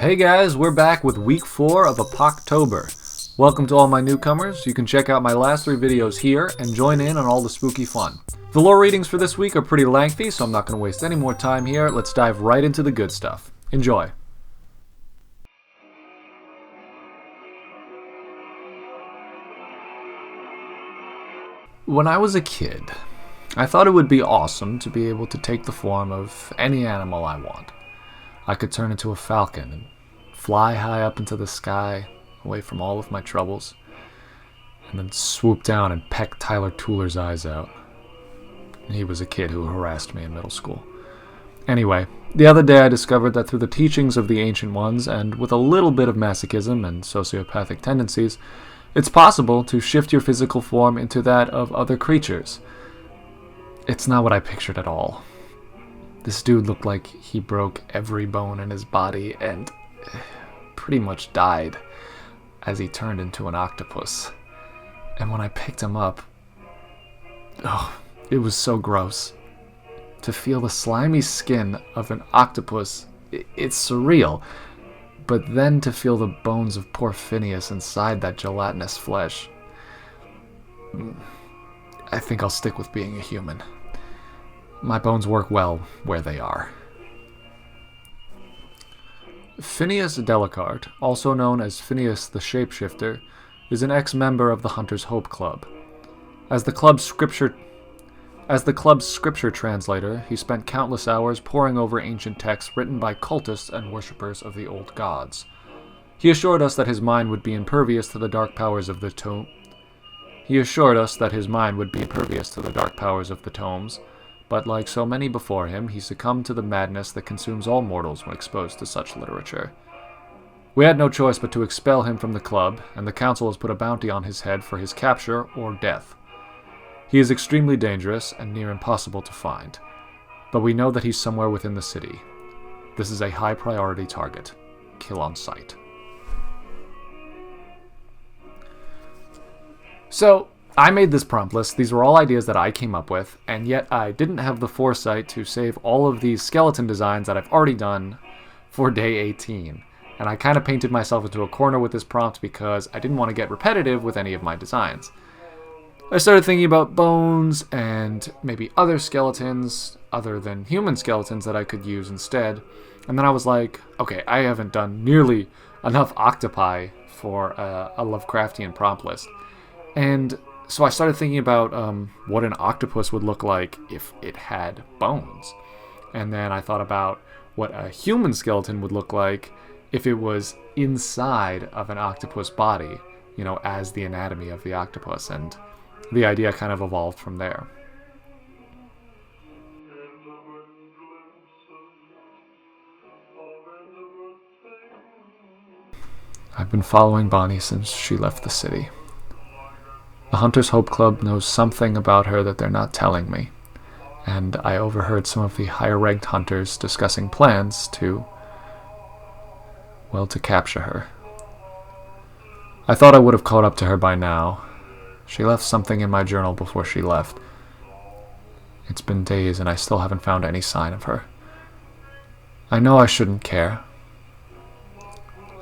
Hey guys, we're back with week 4 of Apoctober. Welcome to all my newcomers. You can check out my last 3 videos here and join in on all the spooky fun. The lore readings for this week are pretty lengthy, so I'm not going to waste any more time here. Let's dive right into the good stuff. Enjoy. When I was a kid, I thought it would be awesome to be able to take the form of any animal I want. I could turn into a falcon and fly high up into the sky, away from all of my troubles, and then swoop down and peck Tyler Tooler's eyes out. He was a kid who harassed me in middle school. Anyway, the other day I discovered that through the teachings of the Ancient Ones, and with a little bit of masochism and sociopathic tendencies, it's possible to shift your physical form into that of other creatures. It's not what I pictured at all. This dude looked like he broke every bone in his body and pretty much died as he turned into an octopus. And when I picked him up, it was so gross. To feel the slimy skin of an octopus, it's surreal. But then to feel the bones of poor Phineas inside that gelatinous flesh, I think I'll stick with being a human. My bones work well where they are. Phineas Delicart, also known as Phineas the Shapeshifter, is an ex-member of the Hunter's Hope Club. As the club's scripture translator, he spent countless hours poring over ancient texts written by cultists and worshippers of the old gods. He assured us that his mind would be impervious to the dark powers of the tomes, but like so many before him, he succumbed to the madness that consumes all mortals when exposed to such literature. We had no choice but to expel him from the club, and the council has put a bounty on his head for his capture or death. He is extremely dangerous and near impossible to find, but we know that he's somewhere within the city. This is a high priority target. Kill on sight. So, I made this prompt list. These were all ideas that I came up with, and yet I didn't have the foresight to save all of these skeleton designs that I've already done for day 18. And I kind of painted myself into a corner with this prompt because I didn't want to get repetitive with any of my designs. I started thinking about bones and maybe other skeletons other than human skeletons that I could use instead. And then I was like, okay, I haven't done nearly enough octopi for a Lovecraftian prompt list. And so I started thinking about what an octopus would look like if it had bones. And then I thought about what a human skeleton would look like if it was inside of an octopus body, as the anatomy of the octopus. And the idea kind of evolved from there. I've been following Bonnie since she left the city. The Hunter's Hope Club knows something about her that they're not telling me, and I overheard some of the higher-ranked hunters discussing plans to capture her. I thought I would have caught up to her by now. She left something in my journal before she left. It's been days and I still haven't found any sign of her. I know I shouldn't care.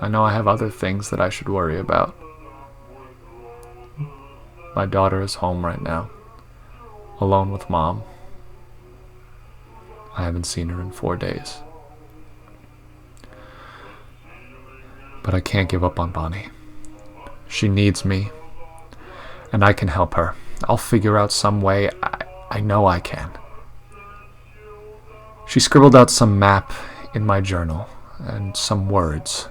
I know I have other things that I should worry about. My daughter is home right now, alone with Mom. I haven't seen her in 4 days. But I can't give up on Bonnie. She needs me, and I can help her. I'll figure out some way. I know I can. She scribbled out some map in my journal, and some words.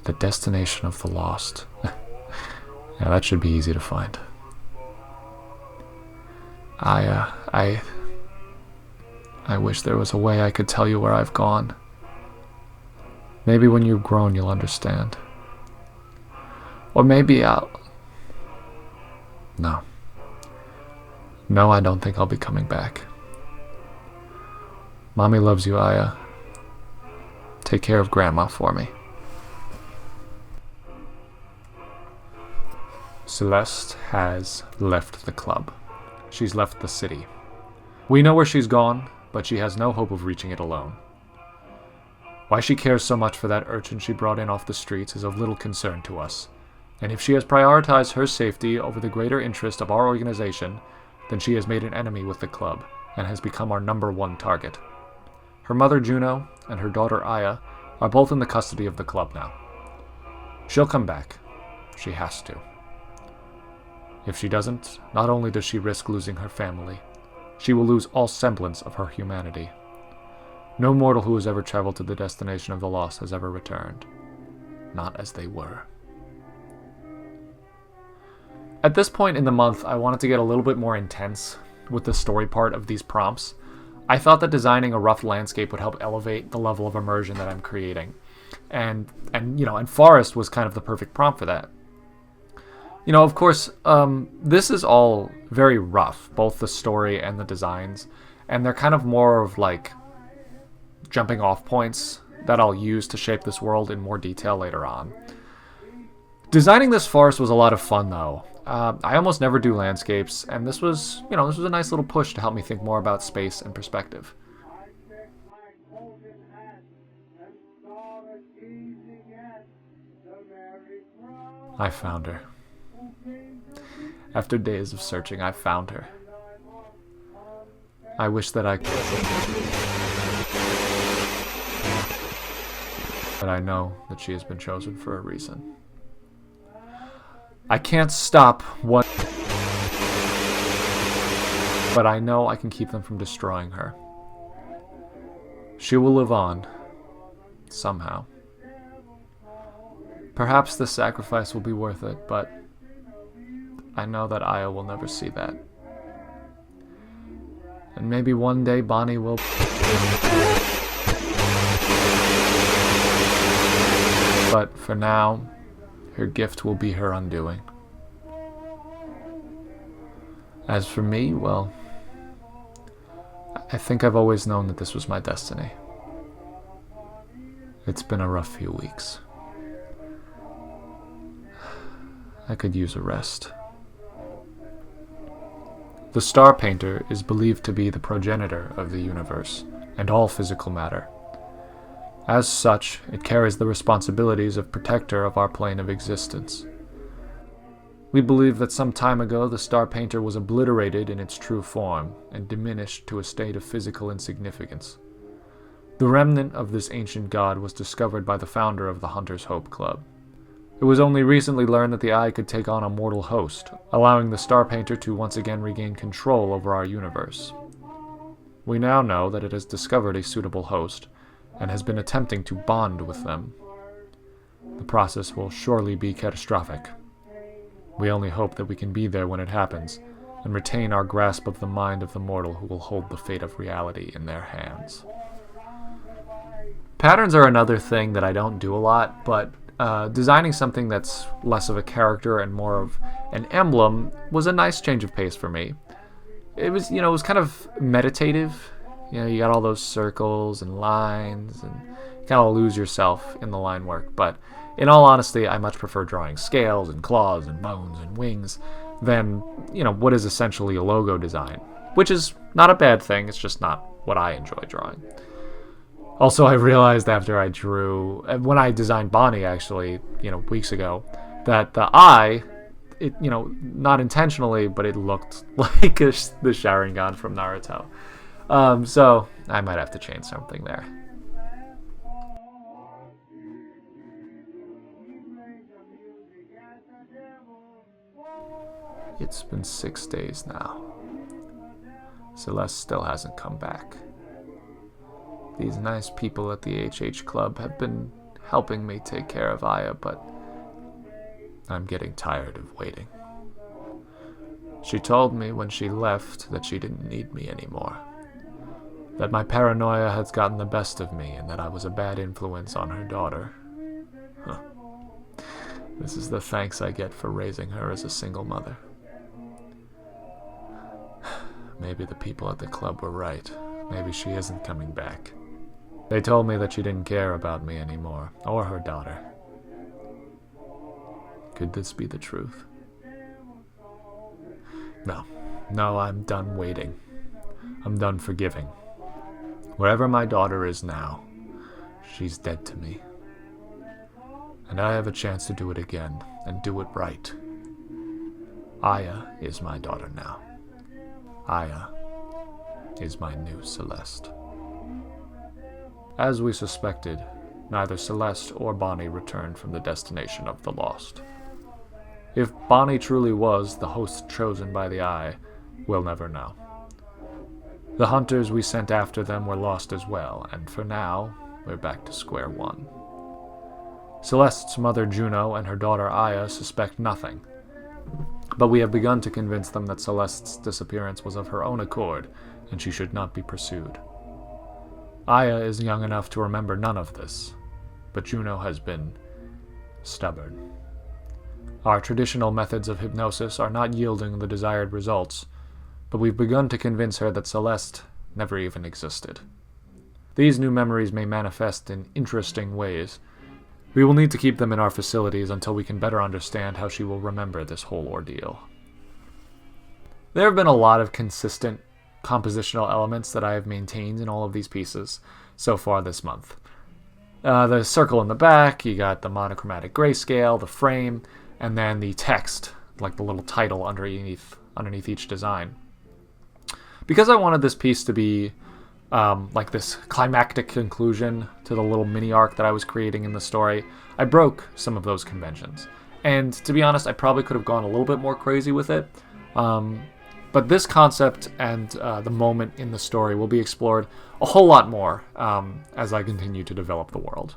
The destination of the lost. Yeah, that should be easy to find. I wish there was a way I could tell you where I've gone. Maybe when you've grown you'll understand. Or maybe No, I don't think I'll be coming back. Mommy loves you, Aya. Take care of Grandma for me. Celeste has left the club. She's left the city. We know where she's gone, but she has no hope of reaching it alone. Why she cares so much for that urchin she brought in off the streets is of little concern to us. And if she has prioritized her safety over the greater interest of our organization, then she has made an enemy with the club, and has become our #1 target. Her mother Juno and her daughter Aya are both in the custody of the club now. She'll come back. She has to. If she doesn't, not only does she risk losing her family, she will lose all semblance of her humanity. No mortal who has ever traveled to the destination of the lost has ever returned. Not as they were. At this point in the month, I wanted to get a little bit more intense with the story part of these prompts. I thought that designing a rough landscape would help elevate the level of immersion that I'm creating. And forest was kind of the perfect prompt for that. Of course, this is all very rough, both the story and the designs, and they're kind of more of like jumping off points that I'll use to shape this world in more detail later on. Designing this forest was a lot of fun, though. I almost never do landscapes, and this was a nice little push to help me think more about space and perspective. I found her. After days of searching, I found her. I wish that I could. But I know that she has been chosen for a reason. I can't stop what... But I know I can keep them from destroying her. She will live on. Somehow. Perhaps the sacrifice will be worth it, but I know that Aya will never see that. And maybe one day Bonnie will... But for now, her gift will be her undoing. As for me, well, I think I've always known that this was my destiny. It's been a rough few weeks. I could use a rest. The Star Painter is believed to be the progenitor of the universe and all physical matter. As such, it carries the responsibilities of protector of our plane of existence. We believe that some time ago the Star Painter was obliterated in its true form and diminished to a state of physical insignificance. The remnant of this ancient god was discovered by the founder of the Hunter's Hope Club. It was only recently learned that the Eye could take on a mortal host, allowing the Star Painter to once again regain control over our universe. We now know that it has discovered a suitable host, and has been attempting to bond with them. The process will surely be catastrophic. We only hope that we can be there when it happens, and retain our grasp of the mind of the mortal who will hold the fate of reality in their hands. Patterns are another thing that I don't do a lot, but designing something that's less of a character and more of an emblem was a nice change of pace for me. It was kind of meditative. You got all those circles and lines, and you kind of lose yourself in the line work. But in all honesty, I much prefer drawing scales and claws and bones and wings than, what is essentially a logo design. Which is not a bad thing, it's just not what I enjoy drawing. Also, I realized after I drew, when I designed Bonnie actually, weeks ago, that the eye, it, not intentionally, but it looked like the Sharingan from Naruto. So I might have to change something there. It's been 6 days now. Celeste still hasn't come back. These nice people at the HH Club have been helping me take care of Aya, but I'm getting tired of waiting. She told me when she left that she didn't need me anymore. That my paranoia had gotten the best of me and that I was a bad influence on her daughter. Huh. This is the thanks I get for raising her as a single mother. Maybe the people at the club were right. Maybe she isn't coming back. They told me that she didn't care about me anymore, or her daughter. Could this be the truth? No, I'm done waiting. I'm done forgiving. Wherever my daughter is now, She's dead to me. And I have a chance to do it again, and do it right. Aya is my daughter now. Aya is my new Celeste. As we suspected, neither Celeste or Bonnie returned from the destination of the lost. If Bonnie truly was the host chosen by the Eye, we'll never know. The hunters we sent after them were lost as well, and for now, we're back to square one. Celeste's mother Juno and her daughter Aya suspect nothing, but we have begun to convince them that Celeste's disappearance was of her own accord, and she should not be pursued. Aya is young enough to remember none of this, but Juno has been stubborn. Our traditional methods of hypnosis are not yielding the desired results, but we've begun to convince her that Celeste never even existed. These new memories may manifest in interesting ways. We will need to keep them in our facilities until we can better understand how she will remember this whole ordeal. There have been a lot of consistent compositional elements that I have maintained in all of these pieces so far this month. The circle in the back, you got the monochromatic grayscale, the frame, and then the text, like the little title underneath each design. Because I wanted this piece to be like this climactic conclusion to the little mini arc that I was creating in the story, I broke some of those conventions. And to be honest, I probably could have gone a little bit more crazy with it. But this concept and the moment in the story will be explored a whole lot more as I continue to develop the world.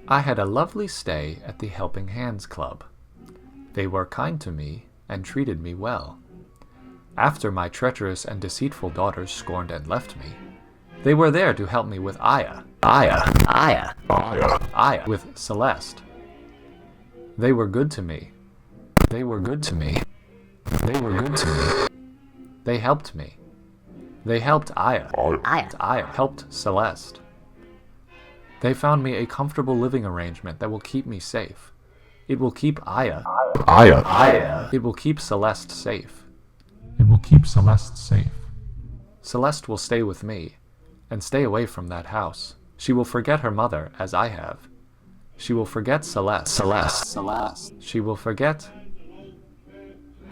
I had a lovely stay at the Helping Hands Club. They were kind to me and treated me well. After my treacherous and deceitful daughters scorned and left me, they were there to help me with Aya, with Celeste. They were good to me. They were good to me. They were good to me. They helped me. They helped Aya. Aya helped Celeste. They found me a comfortable living arrangement that will keep me safe. It will keep Aya. It will keep Celeste safe. It will keep Celeste safe. Celeste will stay with me, and stay away from that house. She will forget her mother, as I have. She will forget Celeste. She will forget.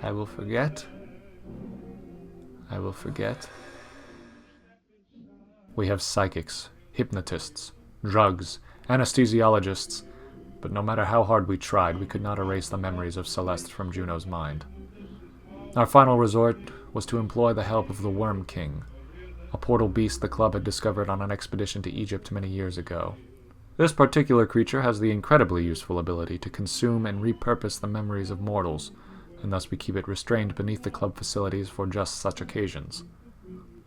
I will forget. I will forget. We have psychics, hypnotists, drugs, anesthesiologists, but no matter how hard we tried, we could not erase the memories of Celeste from Juno's mind. Our final resort was to employ the help of the Worm King, a portal beast the club had discovered on an expedition to Egypt many years ago. This particular creature has the incredibly useful ability to consume and repurpose the memories of mortals, and thus we keep it restrained beneath the club facilities for just such occasions.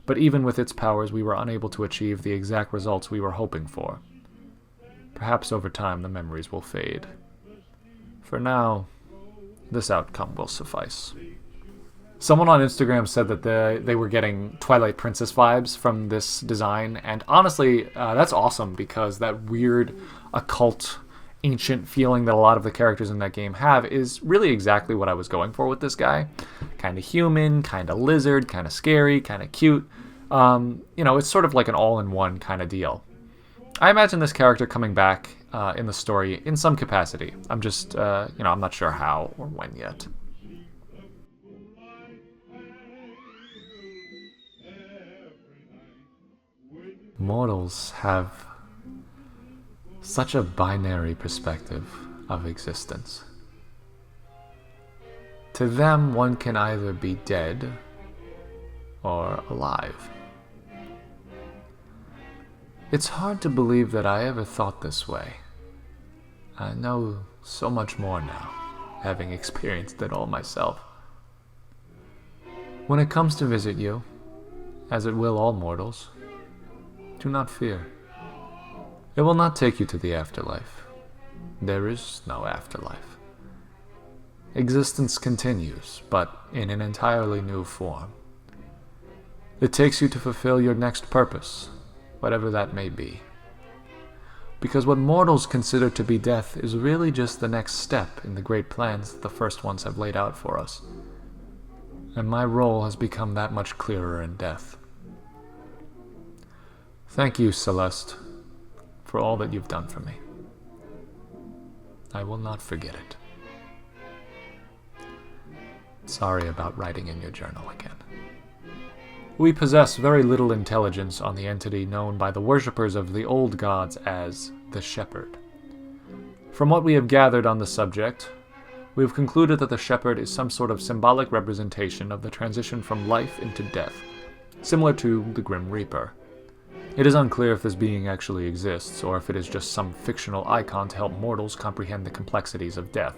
But even with its powers, we were unable to achieve the exact results we were hoping for. Perhaps over time the memories will fade. For now, this outcome will suffice. Someone on Instagram said that they were getting Twilight Princess vibes from this design, and honestly, that's awesome because that weird, occult, ancient feeling that a lot of the characters in that game have is really exactly what I was going for with this guy. Kind of human, kind of lizard, kind of scary, kind of cute. It's sort of like an all-in-one kind of deal. I imagine this character coming back in the story in some capacity. I'm just, I'm not sure how or when yet. Mortals have such a binary perspective of existence. To them, one can either be dead or alive. It's hard to believe that I ever thought this way. I know so much more now, having experienced it all myself. When it comes to visit you, as it will all mortals, do not fear. It will not take you to the afterlife. There is no afterlife. Existence continues, but in an entirely new form. It takes you to fulfill your next purpose, whatever that may be. Because what mortals consider to be death is really just the next step in the great plans that the first ones have laid out for us. and my role has become that much clearer in death. Thank you, Celeste, for all that you've done for me. I will not forget it. Sorry about writing in your journal again. We possess very little intelligence on the entity known by the worshippers of the old gods as the Shepherd. From what we have gathered on the subject, we have concluded that the Shepherd is some sort of symbolic representation of the transition from life into death, similar to the Grim Reaper. It is unclear if this being actually exists, or if it is just some fictional icon to help mortals comprehend the complexities of death.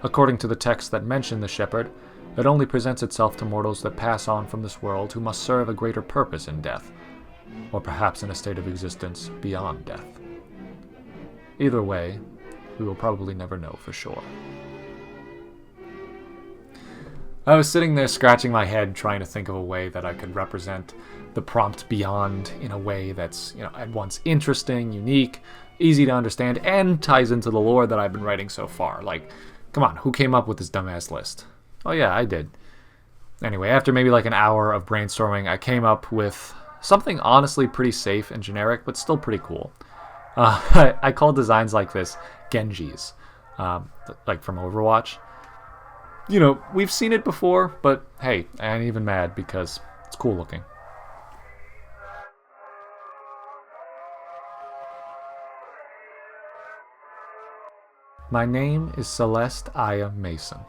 According to the texts that mention the Shepherd, it only presents itself to mortals that pass on from this world who must serve a greater purpose in death, or perhaps in a state of existence beyond death. Either way, we will probably never know for sure. I was sitting there scratching my head trying to think of a way that I could represent the prompt beyond in a way that's, at once interesting, unique, easy to understand, and ties into the lore that I've been writing so far. Like, come on, who came up with this dumbass list? Oh yeah, I did. Anyway, after maybe like an hour of brainstorming, I came up with something honestly pretty safe and generic, but still pretty cool. I call designs like this Genjis, like from Overwatch. We've seen it before, but hey, I ain't even mad because it's cool looking. My name is Celeste Aya Mason.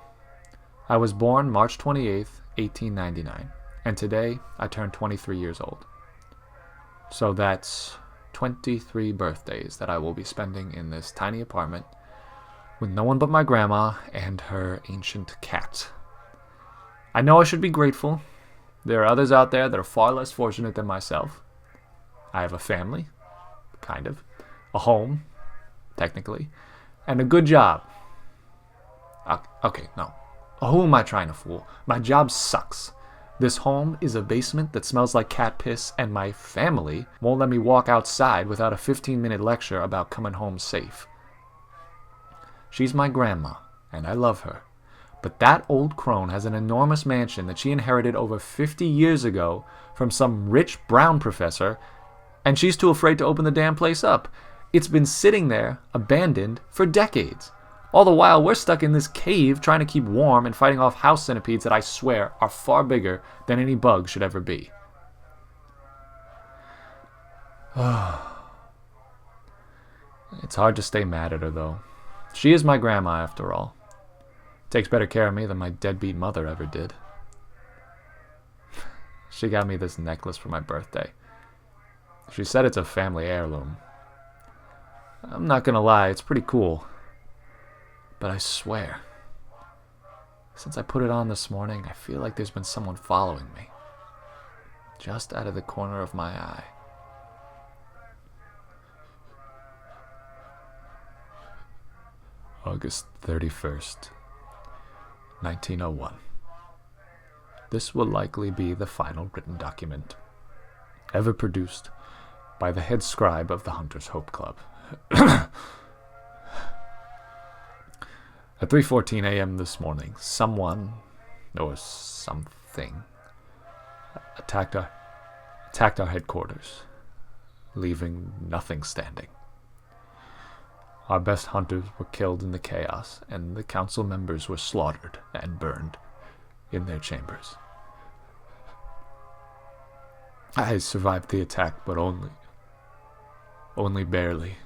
I was born March 28th, 1899, and today I turned 23 years old. So that's 23 birthdays that I will be spending in this tiny apartment with no one but my grandma and her ancient cat. I know I should be grateful. There are others out there that are far less fortunate than myself. I have a family, kind of, a home, technically, and a good job. Okay, no. Who am I trying to fool? My job sucks. This home is a basement that smells like cat piss, and my family won't let me walk outside without a 15-minute lecture about coming home safe. She's my grandma, and I love her. But that old crone has an enormous mansion that she inherited over 50 years ago from some rich brown professor, and she's too afraid to open the damn place up. It's been sitting there, abandoned, for decades. All the while, we're stuck in this cave trying to keep warm and fighting off house centipedes that I swear are far bigger than any bug should ever be. It's hard to stay mad at her, though. She is my grandma, after all. Takes better care of me than my deadbeat mother ever did. She got me this necklace for my birthday. She said it's a family heirloom. I'm not gonna lie, it's pretty cool. But I swear, since I put it on this morning, I feel like there's been someone following me. Just out of the corner of my eye. August 31st, 1901. This will likely be the final written document ever produced by the head scribe of the Hunter's Hope Club. At 3:14 a.m. this morning, someone, or something, attacked our headquarters, leaving nothing standing. Our best hunters were killed in the chaos, and the council members were slaughtered and burned in their chambers. I survived the attack, but only barely.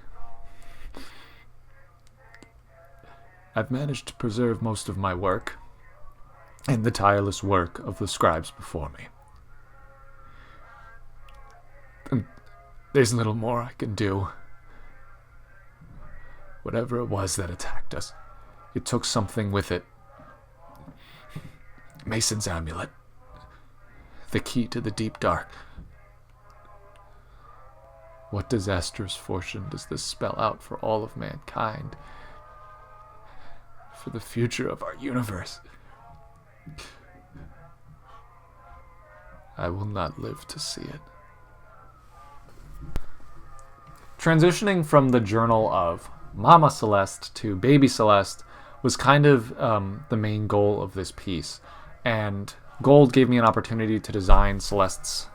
I've managed to preserve most of my work, and the tireless work of the scribes before me. And there's little more I can do. Whatever it was that attacked us, it took something with it. Mason's amulet. The key to the deep dark. What disastrous fortune does this spell out for all of mankind? For the future of our universe? I will not live to see it. Transitioning from the journal of Mama Celeste to Baby Celeste was kind of the main goal of this piece. and gold gave me an opportunity to design Celeste's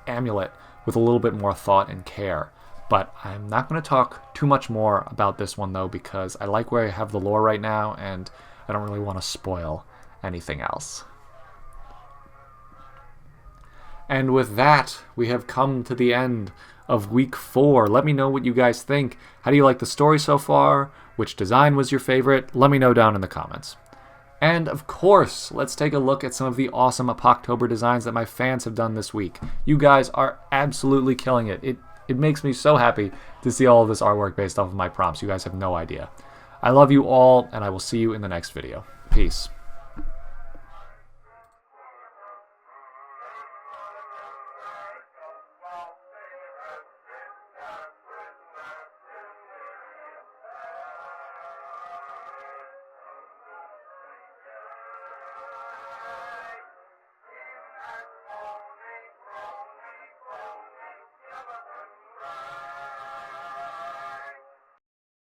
amulet with a little bit more thought and care. But I'm not going to talk too much more about this one, though, because I like where I have the lore right now, and I don't really want to spoil anything else. And with that, we have come to the end of week 4. Let me know what you guys think. How do you like the story so far? Which design was your favorite? Let me know down in the comments. And of course, let's take a look at some of the awesome Apoctober designs that my fans have done this week. You guys are absolutely killing it. It makes me so happy to see all of this artwork based off of my prompts. You guys have no idea. I love you all, and I will see you in the next video. Peace.